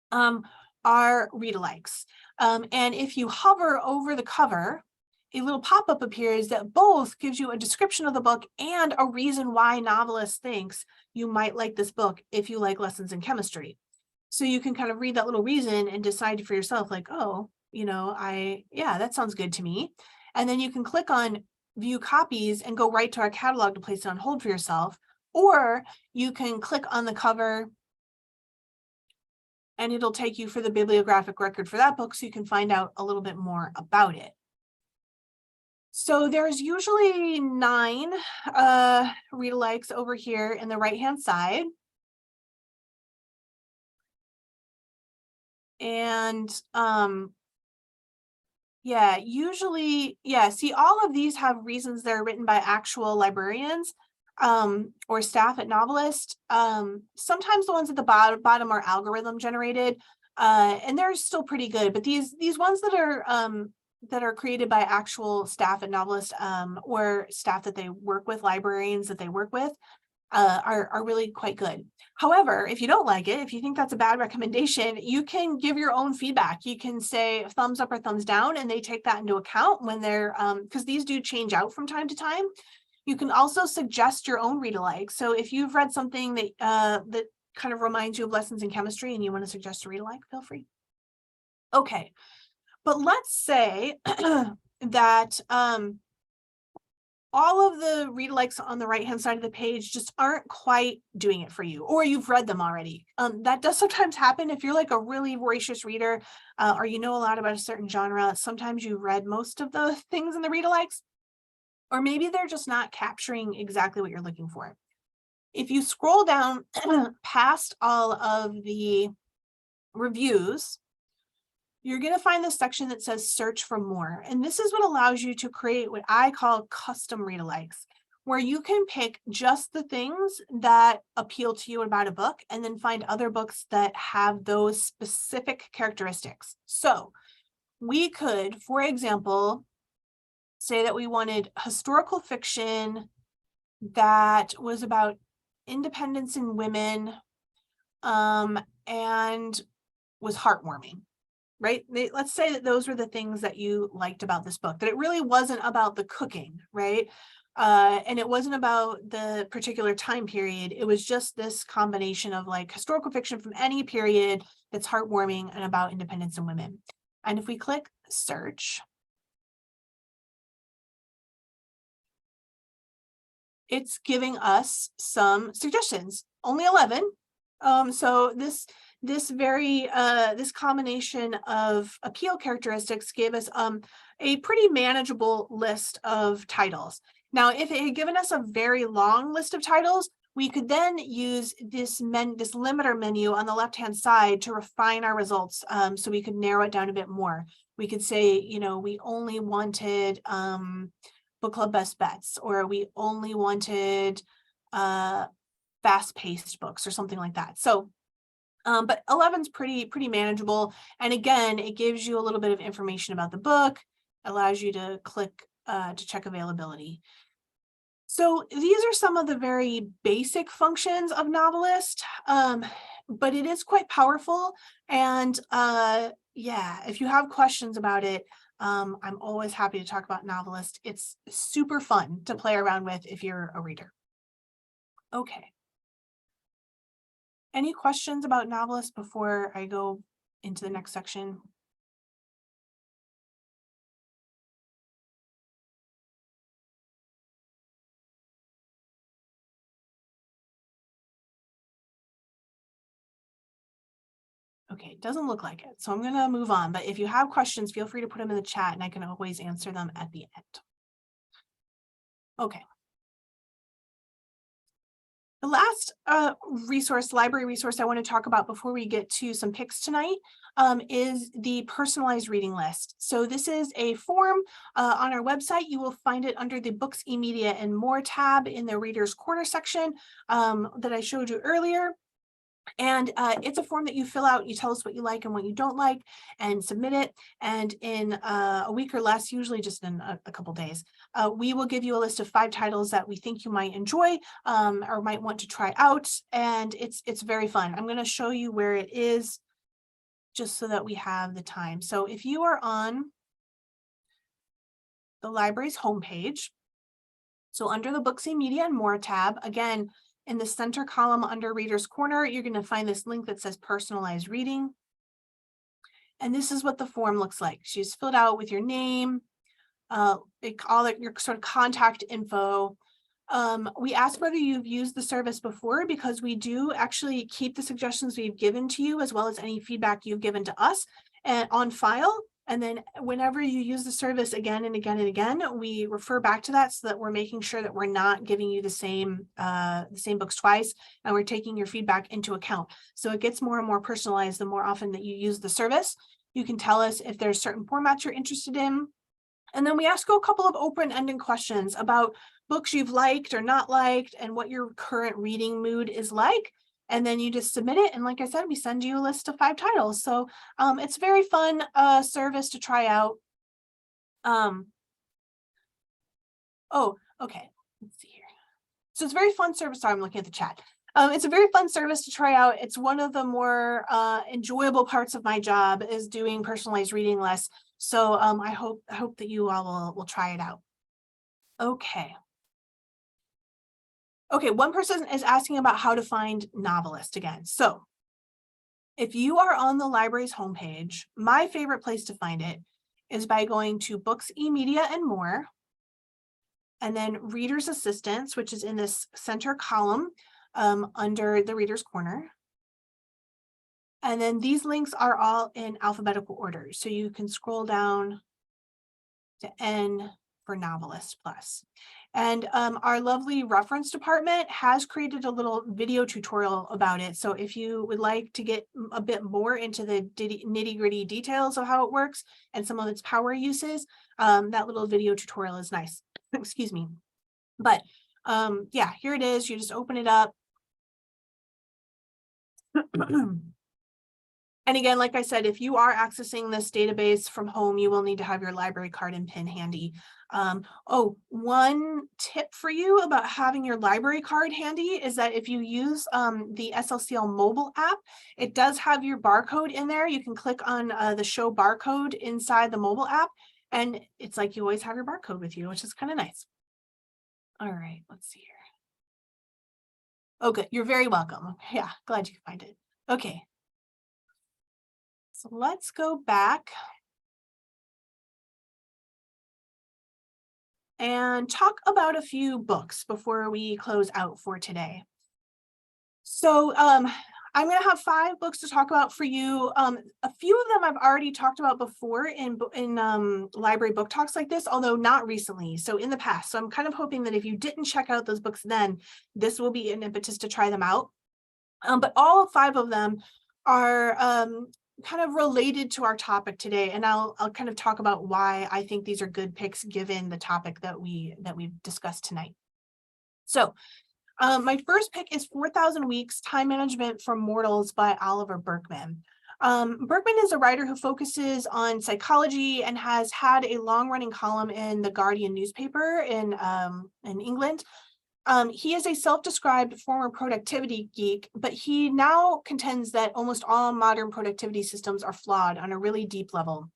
are Readalikes. And if you hover over the cover, a little pop-up appears that both gives you a description of the book and a reason why Novelist thinks you might like this book if you like lessons in chemistry. So you can kind of read that little reason and decide for yourself, like, oh, yeah, that sounds good to me. And then you can click on view copies and go right to our catalog to place it on hold for yourself. Or you can click on the cover and it'll take you for the bibliographic record for that book so you can find out a little bit more about it. So there's usually 9 Readalikes over here in the right-hand side. And yeah, usually, yeah, see, all of these have reasons that are written by actual librarians or staff at Novelist. Sometimes the ones at the bottom are algorithm generated, and they're still pretty good. But these ones that are created by actual staff at Novelist or staff that they work with, librarians that they work with, are really quite good. However, if you don't like it, if you think that's a bad recommendation, you can give your own feedback. You can say thumbs up or thumbs down, and they take that into account when they're, because these do change out from time to time. You can also suggest your own read-alike. So if you've read something that that kind of reminds you of lessons in chemistry and you want to suggest a read-alike, feel free. Okay, but let's say that all of the read-alikes on the right-hand side of the page just aren't quite doing it for you, or you've read them already. That does sometimes happen if you're like a really voracious reader, or you know a lot about a certain genre. Sometimes you've read most of the things in the read-alikes, or maybe they're just not capturing exactly what you're looking for. If you scroll down past all of the reviews, you're going to find this section that says search for more. And this is what allows you to create what I call custom read-alikes, where you can pick just the things that appeal to you about a book and then find other books that have those specific characteristics. So we could, for example, say that we wanted historical fiction that was about independence in women and was heartwarming. Right? Let's say that those were the things that you liked about this book, that it really wasn't about the cooking, right? And it wasn't about the particular time period. It was just this combination of like historical fiction from any period that's heartwarming and about independence in women. And if we click search, it's giving us some suggestions, only 11. So this combination of appeal characteristics gave us a pretty manageable list of titles. Now, if it had given us a very long list of titles, we could then use this limiter menu on the left-hand side to refine our results, so we could narrow it down a bit more. We could say, we only wanted book club best bets, or we only wanted fast-paced books or something like that. So but 11's pretty manageable. And again, it gives you a little bit of information about the book, allows you to click to check availability. So these are some of the very basic functions of Novelist, but it is quite powerful. And yeah, if you have questions about it, I'm always happy to talk about Novelist. It's super fun to play around with if you're a reader. Okay. Any questions about Novelist before I go into the next section? Okay, it doesn't look like it. So I'm going to move on. But if you have questions, feel free to put them in the chat and I can always answer them at the end. Okay. The last library resource I want to talk about before we get to some picks tonight is the personalized reading list. So this is a form on our website. You will find it under the Books, eMedia, and More tab in the Reader's Corner section that I showed you earlier. And it's a form that you fill out. You tell us what you like and what you don't like and submit it. And in a week or less, usually just in a couple days, we will give you a list of 5 titles that we think you might enjoy or might want to try out. And it's very fun. I'm going to show you where it is just so that we have the time. So if you are on the library's homepage, so under the Books, eMedia, and More tab, again, in the center column under Reader's Corner, you're going to find this link that says personalized reading. And this is what the form looks like. She's filled out with your name, all your sort of contact info. We ask whether you've used the service before, because we do actually keep the suggestions we've given to you, as well as any feedback you've given to us, and on file. And then whenever you use the service again and again and again, we refer back to that, so that we're making sure that we're not giving you the same books twice, and we're taking your feedback into account. So it gets more and more personalized the more often that you use the service. You can tell us if there's certain formats you're interested in. And then we ask you a couple of open-ended questions about books you've liked or not liked, and what your current reading mood is like. And then you just submit it. And like I said, we send you a list of 5 titles. So it's a very fun service to try out. Oh, okay. Let's see here. So it's a very fun service. Sorry, I'm looking at the chat. It's a very fun service to try out. It's one of the more enjoyable parts of my job, is doing personalized reading lists. So I hope that you all will try it out. Okay. Okay, one person is asking about how to find Novelist again. So if you are on the library's homepage, my favorite place to find it is by going to Books, E-Media, and More, and then Reader's Assistance, which is in this center column under the Reader's Corner. And then these links are all in alphabetical order. So you can scroll down to N for Novelist Plus. And our lovely reference department has created a little video tutorial about it. So if you would like to get a bit more into the nitty-gritty details of how it works and some of its power uses, that little video tutorial is nice. Excuse me. But yeah, here it is. You just open it up. And again, like I said, if you are accessing this database from home, you will need to have your library card and PIN handy. Oh, one tip for you about having your library card handy is that if you use the SLCL mobile app, it does have your barcode in there. You can click on the show barcode inside the mobile app, and it's like you always have your barcode with you, which is kind of nice. All right, let's see here. Oh, good. You're very welcome. Yeah, glad you could find it. Okay. So let's go back and talk about a few books before we close out for today. So I'm going to have 5 books to talk about for you. A few of them I've already talked about before in library book talks like this, although not recently, so in the past. So I'm kind of hoping that if you didn't check out those books then, this will be an impetus to try them out. But all 5 of them are kind of related to our topic today, and I'll kind of talk about why I think these are good picks given the topic that we've discussed tonight. So my first pick is 4,000 Weeks, Time Management for Mortals by Oliver Burkeman. Burkeman is a writer who focuses on psychology and has had a long-running column in the Guardian newspaper in England. He is a self-described former productivity geek, but he now contends that almost all modern productivity systems are flawed on a really deep level,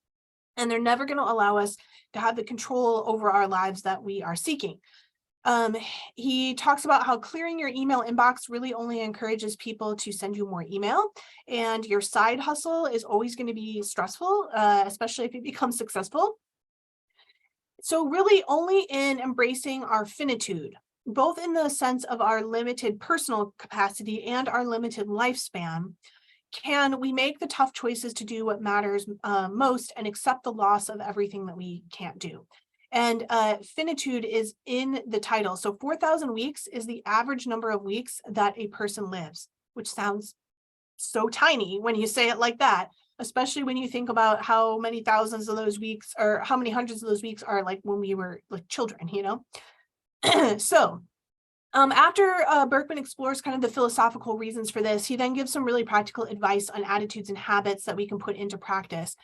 and they're never going to allow us to have the control over our lives that we are seeking. He talks about how clearing your email inbox really only encourages people to send you more email, and your side hustle is always going to be stressful, especially if it becomes successful. So really only in embracing our finitude, both in the sense of our limited personal capacity and our limited lifespan, can we make the tough choices to do what matters most and accept the loss of everything that we can't do. And finitude is in the title. So 4,000 weeks is the average number of weeks that a person lives, which sounds so tiny when you say it like that, especially when you think about how many thousands of those weeks or how many hundreds of those weeks are like when we were like children, you know? So after Burkeman explores kind of the philosophical reasons for this, he then gives some really practical advice on attitudes and habits that we can put into practice.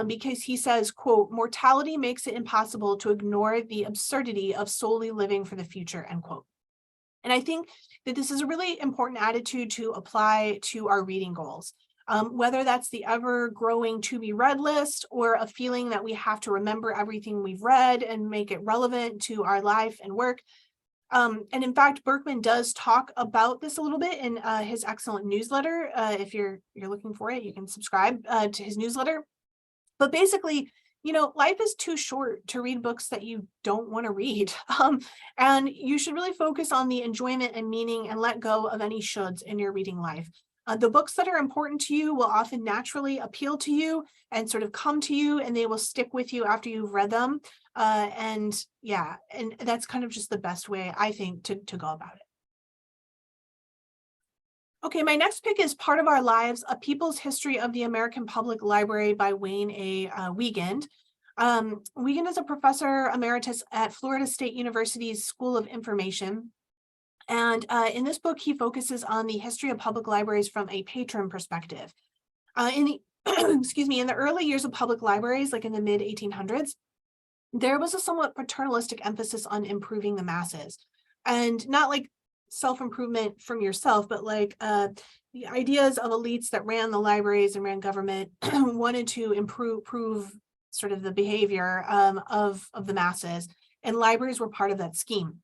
Because he says, quote, "Mortality makes it impossible to ignore the absurdity of solely living for the future," end quote. And I think that this is a really important attitude to apply to our reading goals. Whether that's the ever-growing to-be-read list or a feeling that we have to remember everything we've read and make it relevant to our life and work. And in fact, Burkeman does talk about this a little bit in his excellent newsletter. If you're looking for it, you can subscribe to his newsletter. But basically, life is too short to read books that you don't want to read. And you should really focus on the enjoyment and meaning and let go of any shoulds in your reading life. The books that are important to you will often naturally appeal to you and sort of come to you, and they will stick with you after you've read them. And yeah, and that's kind of just the best way, I think, to go about it. Okay, my next pick is Part of Our Lives, A People's History of the American Public Library by Wayne A. Wiegand. Wiegand is a professor emeritus at Florida State University's School of Information. And in this book, he focuses on the history of public libraries from a patron perspective. In the excuse me, in the early years of public libraries, like in the mid 1800s, there was a somewhat paternalistic emphasis on improving the masses, and not like self-improvement from yourself, but like the ideas of elites that ran the libraries and ran government wanted to improve sort of the behavior of the masses, and libraries were part of that scheme.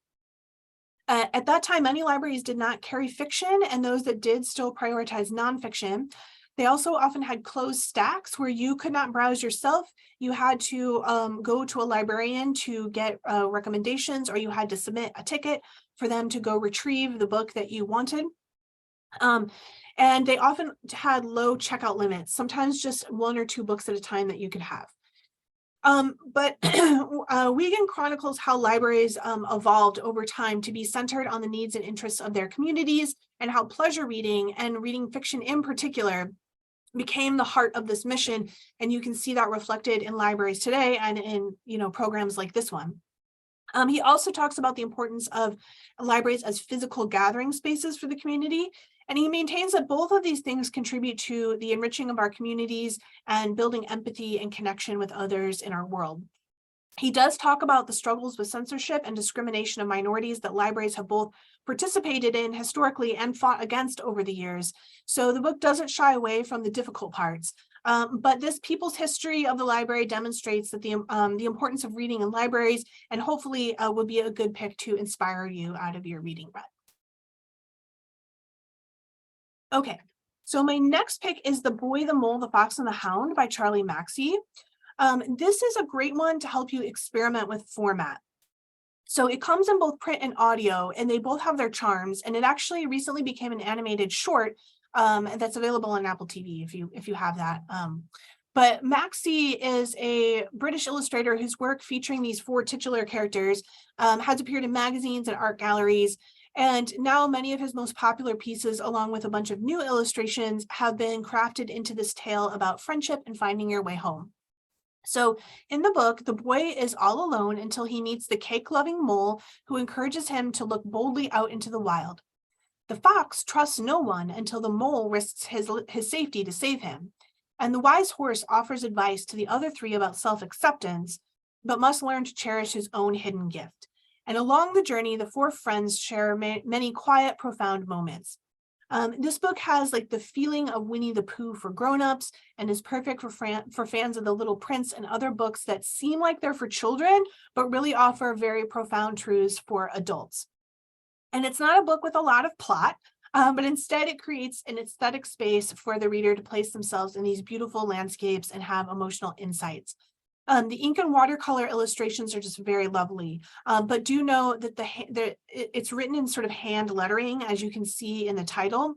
At that time, many libraries did not carry fiction, and those that did still prioritize nonfiction. They also often had closed stacks where you could not browse yourself. You had to go to a librarian to get recommendations, or you had to submit a ticket for them to go retrieve the book that you wanted. And they often had low checkout limits, sometimes just 1 or 2 books at a time that you could have. But Wiegand chronicles how libraries evolved over time to be centered on the needs and interests of their communities, and how pleasure reading, and reading fiction in particular, became the heart of this mission. And you can see that reflected in libraries today and in programs like this one. He also talks about the importance of libraries as physical gathering spaces for the community. And he maintains that both of these things contribute to the enriching of our communities and building empathy and connection with others in our world. He does talk about the struggles with censorship and discrimination of minorities that libraries have both participated in historically and fought against over the years. So the book doesn't shy away from the difficult parts. But this people's history of the library demonstrates that the importance of reading in libraries, and hopefully would be a good pick to inspire you out of your reading rut. Okay, so my next pick is The Boy, the Mole, the Fox, and the Hound by Charlie Mackesy. This is a great one to help you experiment with format. So it comes in both print and audio, and they both have their charms. And it actually recently became an animated short that's available on Apple TV if you have that. But Mackesy is a British illustrator whose work featuring these 4 titular characters has appeared in magazines and art galleries. And now many of his most popular pieces, along with a bunch of new illustrations, have been crafted into this tale about friendship and finding your way home. So in the book, the boy is all alone until he meets the cake-loving mole, who encourages him to look boldly out into the wild. The fox trusts no one until the mole risks his safety to save him. And the wise horse offers advice to the other 3 about self-acceptance, but must learn to cherish his own hidden gift. And along the journey, the 4 friends share many quiet, profound moments. This book has like the feeling of Winnie the Pooh for grown-ups, and is perfect for fans of The Little Prince and other books that seem like they're for children, but really offer very profound truths for adults. And it's not a book with a lot of plot, but instead it creates an aesthetic space for the reader to place themselves in these beautiful landscapes and have emotional insights. The ink and watercolor illustrations are just very lovely, but do know that it's written in sort of hand lettering, as you can see in the title,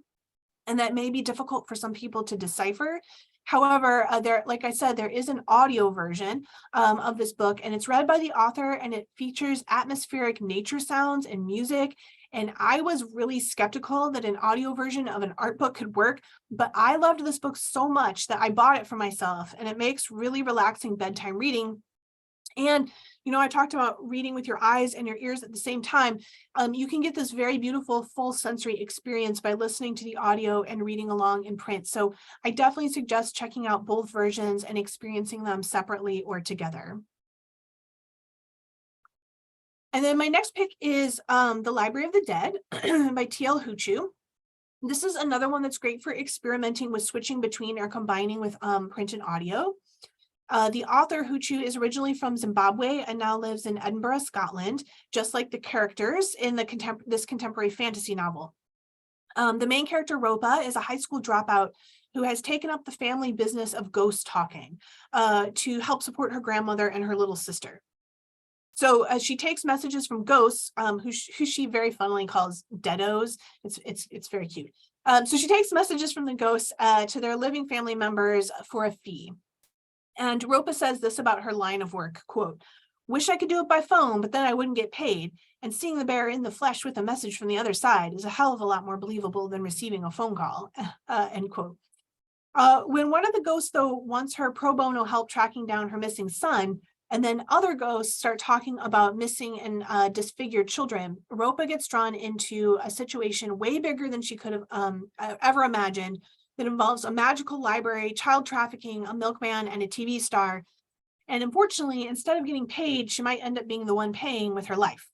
and that may be difficult for some people to decipher. However, like I said, there is an audio version of this book, and it's read by the author, and it features atmospheric nature sounds and music. And I was really skeptical that an audio version of an art book could work, but I loved this book so much that I bought it for myself, and it makes really relaxing bedtime reading. And, I talked about reading with your eyes and your ears at the same time. You can get this very beautiful full sensory experience by listening to the audio and reading along in print. So I definitely suggest checking out both versions and experiencing them separately or together. And then my next pick is The Library of the Dead by T.L. Huchu. This is another one that's great for experimenting with switching between or combining with print and audio. The author, Huchu, is originally from Zimbabwe and now lives in Edinburgh, Scotland, just like the characters in this contemporary fantasy novel. The main character, Ropa, is a high school dropout who has taken up the family business of ghost talking to help support her grandmother and her little sister. So she takes messages from ghosts, who she very funnily calls deados. It's very cute. So she takes messages from the ghosts to their living family members for a fee. And Ropa says this about her line of work, quote, "Wish I could do it by phone, but then I wouldn't get paid. And seeing the bear in the flesh with a message from the other side is a hell of a lot more believable than receiving a phone call," end quote. When one of the ghosts, though, wants her pro bono help tracking down her missing son, and then other ghosts start talking about missing and disfigured children, Ropa gets drawn into a situation way bigger than she could have ever imagined, that involves a magical library, child trafficking, a milkman, and a TV star. And unfortunately, instead of getting paid, she might end up being the one paying with her life.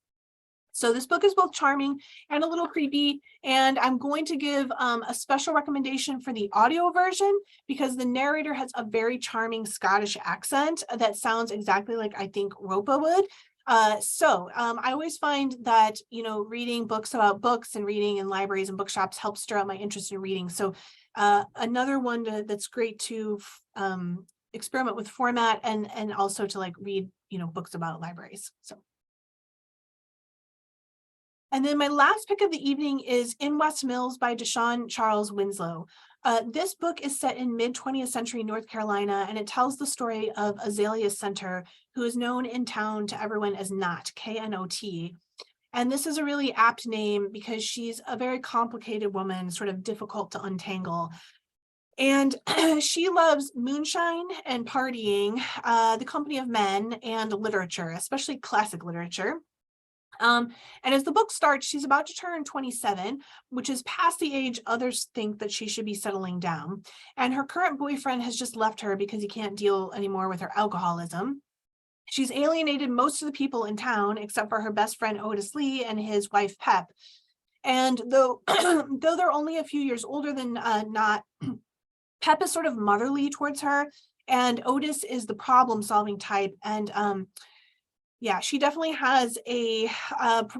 So this book is both charming and a little creepy, and I'm going to give a special recommendation for the audio version because the narrator has a very charming Scottish accent that sounds exactly like I think Ropa would. I always find that, reading books about books and reading in libraries and bookshops helps stir up my interest in reading. So another one that's great to experiment with format and also to like read, books about libraries. And then my last pick of the evening is In West Mills by Deshaun Charles Winslow. This book is set in mid-20th century North Carolina, and it tells the story of Azalea Center, who is known in town to everyone as Knot, K-N-O-T. And this is a really apt name because she's a very complicated woman, sort of difficult to untangle. And she loves moonshine and partying, the company of men, and literature, especially classic literature. And as the book starts, she's about to turn 27, which is past the age others think that she should be settling down. And her current boyfriend has just left her because he can't deal anymore with her alcoholism. She's alienated most of the people in town, except for her best friend Otis Lee and his wife Pep. And though they're only a few years older than Not, Pep is sort of motherly towards her, and Otis is the problem-solving type. And yeah, she definitely has a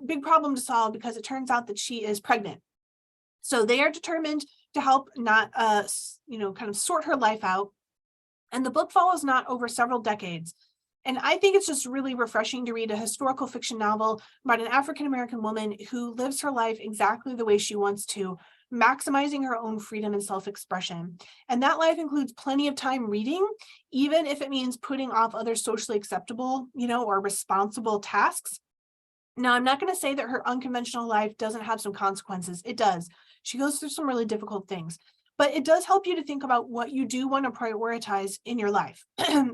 big problem to solve because it turns out that she is pregnant. So they are determined to help Not, kind of sort her life out. And the book follows Not over several decades. And I think it's just really refreshing to read a historical fiction novel about an African-American woman who lives her life exactly the way she wants to, maximizing her own freedom and self-expression. And that life includes plenty of time reading, even if it means putting off other socially acceptable, or responsible tasks. Now, I'm not going to say that her unconventional life doesn't have some consequences. It does. She goes through some really difficult things, but it does help you to think about what you do want to prioritize in your life.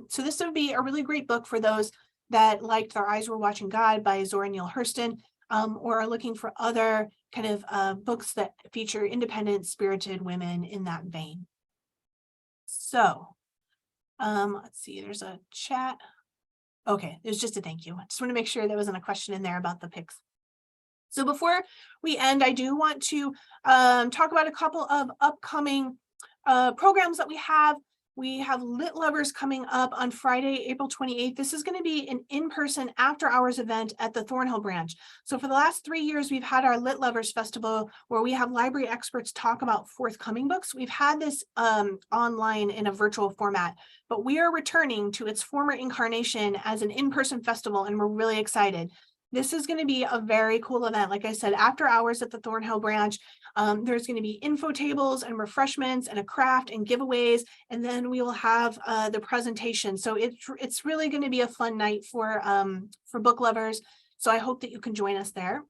So this would be a really great book for those that liked Their Eyes Were Watching God by Zora Neale Hurston, or are looking for other kind of books that feature independent, spirited women in that vein. So let's see, there's a chat. Okay, there's just a thank you. I just want to make sure there wasn't a question in there about the picks. So before we end, I do want to talk about a couple of upcoming programs that we have. We have Lit Lovers coming up on Friday, April 28th. This is going to be an in-person after-hours event at the Thornhill branch. So for the last 3 years, we've had our Lit Lovers Festival where we have library experts talk about forthcoming books. We've had this online in a virtual format, but we are returning to its former incarnation as an in-person festival, and we're really excited. This is going to be a very cool event. Like I said, after hours at the Thornhill branch, there's going to be info tables and refreshments and a craft and giveaways, and then we will have the presentation. So it's really going to be a fun night for book lovers. So I hope that you can join us there.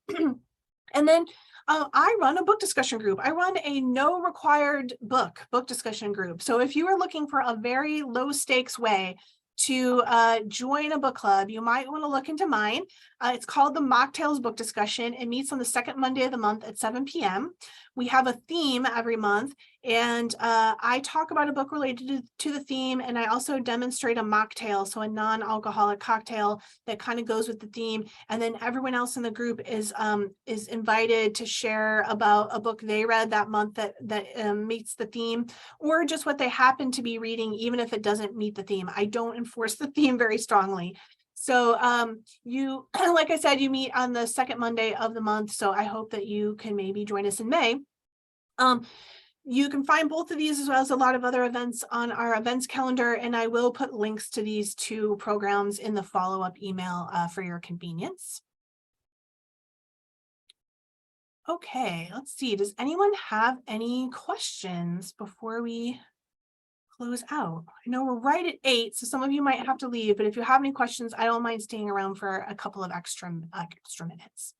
And then I run a book discussion group. I run a no required book discussion group. So if you are looking for a very low stakes way to join a book club, you might want to look into mine. It's called the Mocktails Book Discussion. It meets on the second Monday of the month at 7 p.m. We have a theme every month, and I talk about a book related to the theme, and I also demonstrate a mocktail, so a non-alcoholic cocktail that kind of goes with the theme. And then everyone else in the group is invited to share about a book they read that month that meets the theme, or just what they happen to be reading, even if it doesn't meet the theme. I don't enforce the theme very strongly. So you, like I said, you meet on the second Monday of the month. So I hope that you can maybe join us in May. You can find both of these as well as a lot of other events on our events calendar, and I will put links to these two programs in the follow-up email for your convenience. Okay, let's see. Does anyone have any questions before we close out? I know we're right at 8, so some of you might have to leave, but if you have any questions, I don't mind staying around for a couple of extra minutes.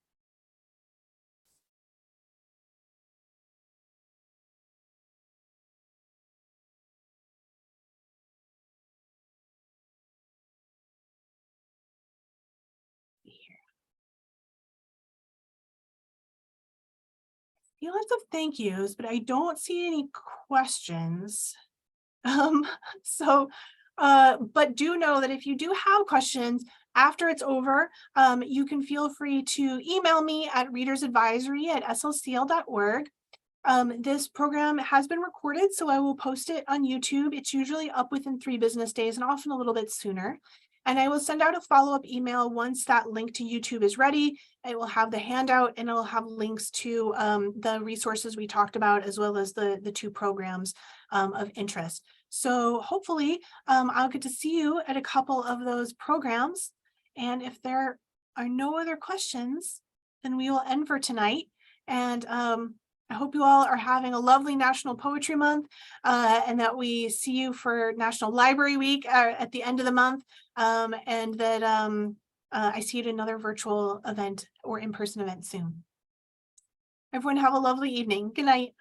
You lots of thank yous, but I don't see any questions. Um, so, but do know that if you do have questions after it's over, you can feel free to email me at readersadvisory@slcl.org. This program has been recorded, so I will post it on YouTube. It's usually up within 3 business days and often a little bit sooner. And I will send out a follow-up email once that link to YouTube is ready. It will have the handout and it will have links to the resources we talked about, as well as the 2 programs of interest. So hopefully I'll get to see you at a couple of those programs. And if there are no other questions, then we will end for tonight. And I hope you all are having a lovely National Poetry Month and that we see you for National Library Week at the end of the month, and that I see you at another virtual event or in-person event soon. Everyone have a lovely evening. Good night.